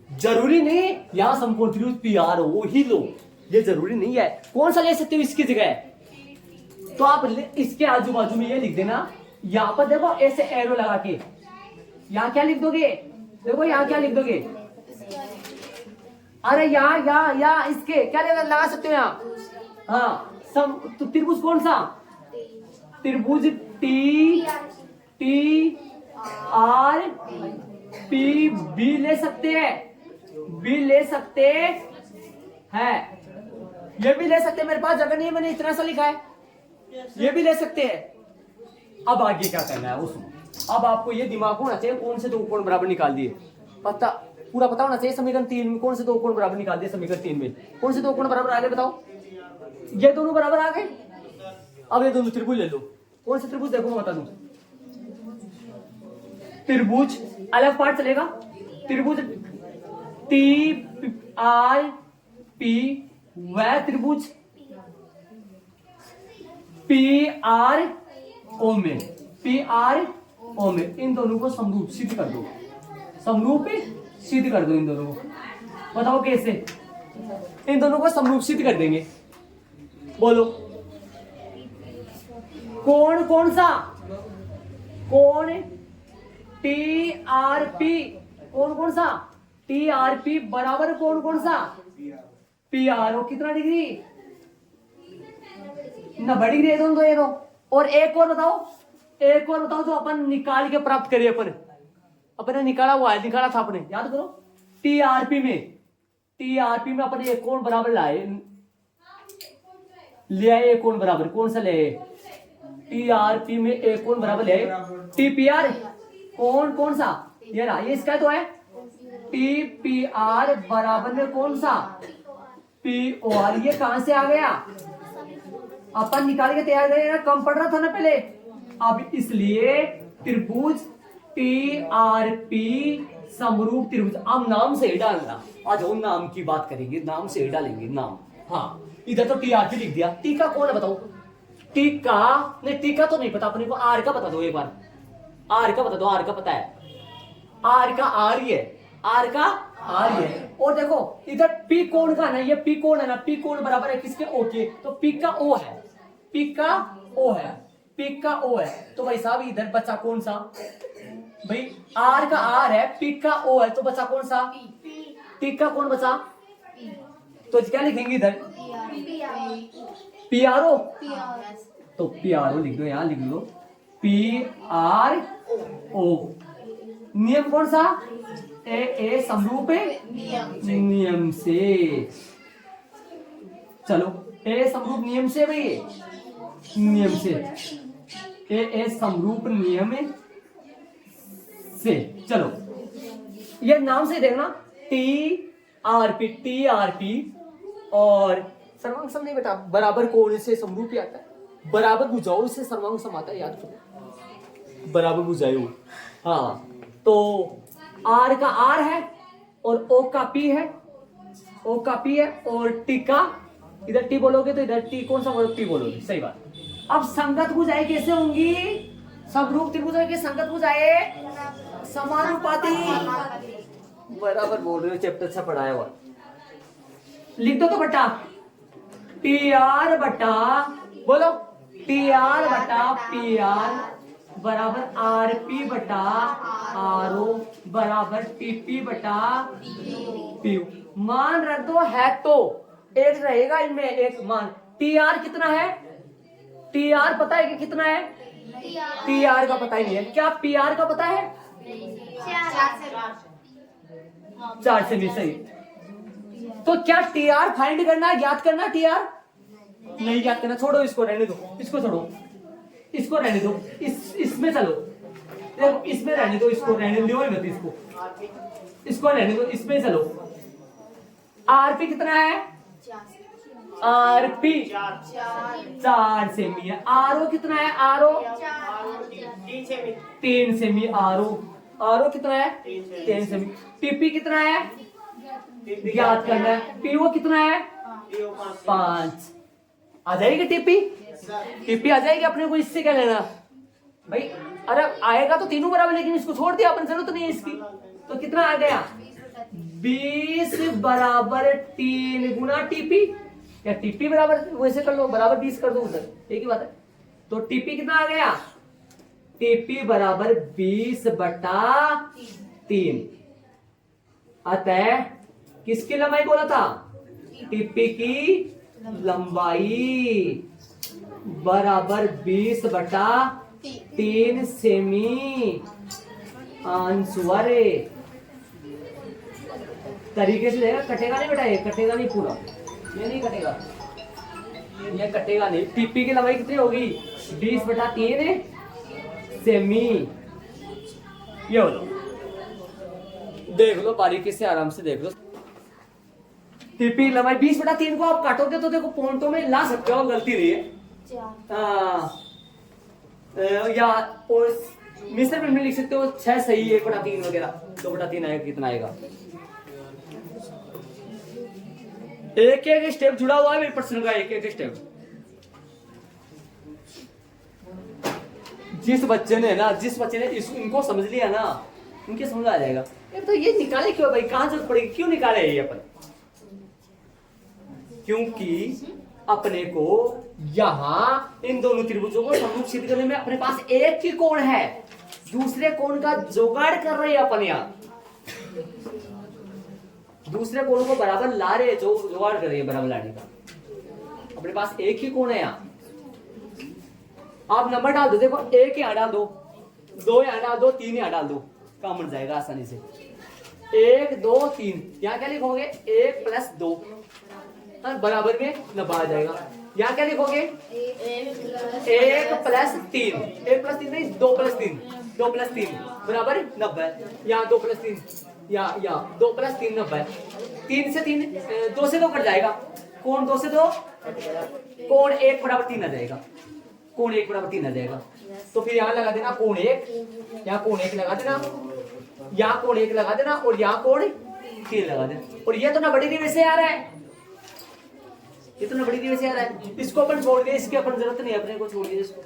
जरूरी नहीं यहां समकोण त्रिभुज PR हो वो ही लो, ये जरूरी नहीं है। कौन सा ले सकते हो इसकी जगह, तो आप इसके आजू बाजू में ये लिख देना, यहां पर देखो ऐसे एरो लगा के, यहां क्या लिख दोगे, देखो यहां क्या लिख दोगे, अरे यहाँ इसके क्या लगा सकते हो यहाँ, हाँ तो त्रिभुज कौन सा, त्रिभुज TRP ले सकते हैं, बी ले सकते हैं, ये भी ले सकते हैं, मेरे पास जगह नहीं है, मैंने इतना सा लिखा है, ये भी ले सकते हैं। अब आगे क्या करना है उसमें, अब आपको ये दिमाग होना चाहिए कौन से दो कोण बराबर निकाल दिए, पूरा पता होना चाहिए। समीकरण 3 में कौन से दो कोण बराबर निकाल दिए, समीकरण 3 में कौन से दो कोण बराबर आ गए बताओ, ये दोनों बराबर आ गए। अब ये दोनों त्रिभुज ले लो, कौन से त्रिभुज देखो मैं बता दूं, त्रिभुज अलग पार्ट चलेगा, त्रिभुज TRP वह त्रिभुज PRO में, इन दोनों को समरूप सिद्ध कर दो, समरूप सिद्ध कर दो इन दोनों को, बताओ कैसे, इन दोनों को समरूप सिद्ध कर देंगे, बोलो कोण कौन सा, कोण TRP, कौन सा TRP बराबर कोण कौन सा PRO, कितना डिग्री, 90 डिग्री, ये दो। और एक और बताओ जो अपन निकाल के प्राप्त करिए, अपने निकाला था अपने, याद करो। TRP में अपने एक कोण बराबर ले आए एक कोण बराबर, कौन सा ले, TRP में एक कोण बराबर ले आए, TPR कौन सा, ये रहा, ये इसका तो है, TPR बराबर में कौन सा POR, ये कहां से आ गया, अपन निकाल के तैयार करें ना, कम पड़ रहा था ना पहले। अब इसलिए त्रिभुज TRP समरूप त्रिभुज, अब नाम से ही डालना, आज हम नाम की बात करेंगे, नाम से ही डालेंगे नाम। हाँ इधर तो TRP लिख दिया, टी का कौन है बताओ, टी का तो नहीं पता अपने को, आर का बता दो एक बार, आर का बता दो, आर का पता है, आर का आर ही है, आर का आर ही है। और देखो इधर पी कोण का ना, ये पी कोण है ना, पी कोण बराबर है किसके, ओ के, तो पी का ओ है, पी का ओ है, पी का ओ है, तो भाई साहब इधर बचा कौन सा, भाई आर का आर है, पी का ओ है, तो बचा कौन सा, पी का कौन बचा, तो क्या लिखेंगे इधर, PRO, तो PRO लिख दो, यहां लिख लो PRO। नियम कौन सा, ए समरूप नियम से, चलो ए समरूप नियम से, भाई नियम से, ए समरूप नियम से, चलो ये नाम से देखना, TRP और सर्वांग सम नहीं बेटा, बराबर कोण से समरूप ही आता है, बराबर भुजाओं से सर्वांग सम आता है, याद करो बराबर भुजाएं। हाँ तो R का R है और O का P है, O का P है और T का, इधर T बोलोगे तो इधर T कौन सा बोलोगे, P बोलोगे, सही बात। अब संगत भुजाएं कैसे होंगी, समरूप त्रिभुज के संगत भुजाएं समानुपाती, बराबर बोल रहे हो, चैप्टर अच्छा पढ़ाया हुआ, लिख दो तो बटा TR बटा, बोलो TR बटा PR बराबर आर पी बटा आर ओ बराबर टीपी बटा पी यू। मान रख दो है तो एक रहेगा इनमें एक मान। टी आर कितना है? टी आर पता है कि कितना है? टी आर का पता ही नहीं है। क्या पी आर का पता है? 4 सेमी। सही। तो क्या टी आर फाइंड करना है, ज्ञात करना? टी आर नहीं ज्ञात करना, छोड़ो इसको, रहने दो, इसको छोड़ो, इसको रहने दो, इसमें चलो, देखो इसमें रहने दो, इसको रहने दो मत, इसको रहने दो, इसमें चलो। आरपी कितना है? आरपी 4 सेमी है। आरओ कितना है? RO 3 semi. आरओ कितना है? 3 सेमी। टीपी कितना है? याद करना है। पीओ कितना है? 5। आ जाएगी टीपी? टीपी आ जाएगी। अपने को इससे क्या लेना भाई? अरे आएगा तो तीनों बराबर, लेकिन इसको छोड़ दिया अपन, जरूरत नहीं है इसकी। तो कितना आ गया? 20 बराबर 3 गुना टीपी, या टीपी बराबर वैसे कर लो, बराबर 20 कर दो उधर, एक ही बात है। तो टीपी कितना आ गया? टीपी बराबर 20 बटा 3। अतः किसकी लंबाई बोला था? टीपी की लंबाई बराबर 20 बटा 3 सेमी। आंसर तरीके से देगा। कटेगा नहीं बेटा, ये कटेगा नहीं पूरा, ये नहीं कटेगा, ये कटेगा नहीं। टीपी की लंबाई कितनी होगी? 20 बटा 3 सेमी। ये हो लो, देख लो बारीकी से, आराम से देख लो। टीपी लंबाई 20 बटा 3 को आप काटोगे तो देखो पॉइंटों में ला सकते हो, गलती नहीं है। या मिस्र में लिख सकते हो 6 सही 1 बटा 3 वगैरह। 2 बटा 3 आएगा, कितना आएगा? एक एक स्टेप जुड़ा हुआ है मेरे प्रश्न का, एक एक स्टेप। जिस बच्चे ने इनको समझ लिया ना, उनके समझ आ जाएगा। तो ये निकाले क्यों भाई? कहां जरूरत पड़ेगी? क्यों निकाले ये अपन? क्योंकि अपने को यहां इन दोनों त्रिभुजों को सम्मुख सिद्ध करने में अपने पास एक ही कोण है, दूसरे कोण का जुगाड़ कर रहे हैं अपन। यहाँ दूसरे कोण को बराबर ला रहे, जो जुगाड़ कर रही है बराबर लाने का। अपने पास एक ही कोण है यहाँ। आप नंबर डाल दो, देखो 1 यहाँ डाल दो, 2 यहाँ डाल दो, 3 यहाँ डाल दो, काम बन जाएगा आसानी से। 1 2 3 यहाँ क्या लिखोगे? 1 + 2 बराबर में 90 आ जाएगा। यहाँ क्या लिखोगे? 1 + 3, 1 + 3 नहीं, 2 + 3, 2 + 3 बराबर 90। यहाँ 2 + 3, या 2 + 3 90। 3 से 3, 2 से 2 कट जाएगा। कोण 2 से 2, कोण 1 बराबर 3 आ जाएगा। कोण 1 बराबर 3 आ जाएगा। तो फिर यहाँ लगा देना कोण 1, यहाँ कोण 1 लगा देना, यहाँ कोण 1 लगा देना, और यहाँ कोण 3 लगा देना। और ये तो ना बड़ी रीति से आ रहा है, ये तो ना बड़ी रीति से आ रहा है। इसको अपन छोड़ दिए, इसकी अपन जरूरत नहीं है, अपने को छोड़ दिए इसको।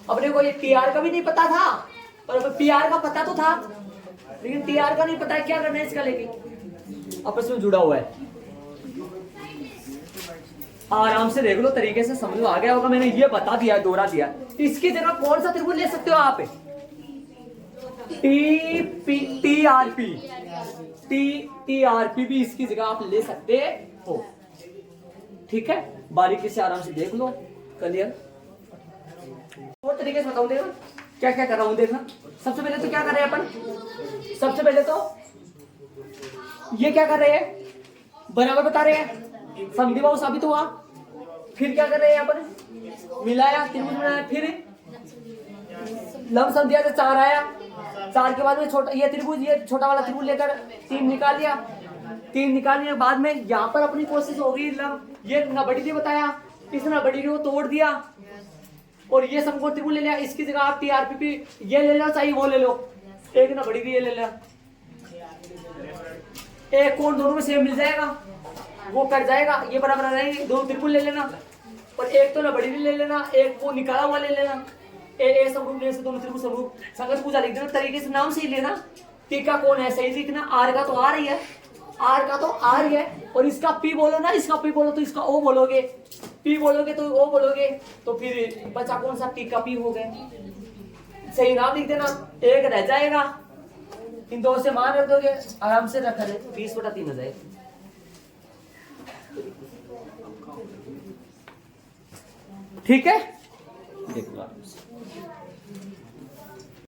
अपने को ये टीआर का भी नहीं पता था, और पीआर का पता तो था, लेकिन टीआर का नहीं पता है क्या करना है इसका, लेकिन आपस में जुड़ा हुआ है। आराम से देख लो, तरीके से समझ लो, आ गया होगा। मैंने ये बता दिया, दोहरा दिया। इसकी जगह कौन सा त्रिभुज ले सकते हो आप? टीआरपी भी इसकी जगह आप ले सकते हो। ठीक है, बारीकी से आराम से देख लो, क्लियर। और तरीके से बताऊं, देखना क्या क्या कर रहा हूं, देखना। सबसे पहले तो क्या कर रहे हैं अपन? सबसे पहले तो ये क्या कर रहे हैं? बराबर बता रहे हैं, समद्विबाहु साबित हुआ। फिर क्या कर रहे हैं अपन? मिलाया, त्रिभुज बनाया। फिर लंब सम दिया तो 4 आया। 4 के बाद में छोटा ये त्रिभुज, ये छोटा वाला त्रिभुज लेकर 3 निकाल लिया। 3 निकालने के बाद में यहाँ पर अपनी कोशिश होगी, ये नबड़ी ने बताया, इस नबड़ी को तोड़ दिया और ये समकोण त्रिभुज ले लिया। इसकी जगह आप टीआरपी ये ले लो, चाहिए वो ले लो, एक नबड़ी भी ये ले लेना। एक कोण दोनों में सेम मिल जाएगा, वो कट जाएगा, ये बराबर आ जाएंगे। 2 त्रिभुज ले लेना, और एक तो नबड़ी ले लेना, एक वो निकाला हुआ ले लेना। ए समरूप से दोनों त्रिभुज समरूप, संगत पूजा लिख देना, तरीके से नाम से ही लेना। टी का कौन है सही लिखना, आर का तो आर ही है, आर का तो आर ही है। और इसका पी बोलो ना, इसका पी बोलो तो इसका ओ बोलोगे, पी बोलोगे तो ओ बोलोगे, तो फिर बचा कौन सा? टी का पी हो गए। सही नाम लिख देना, एक रह जाएगा, इन दो से मान रख दोगे, आराम से रखा है 20/3 हो जाएगा। ठीक है, देखो आप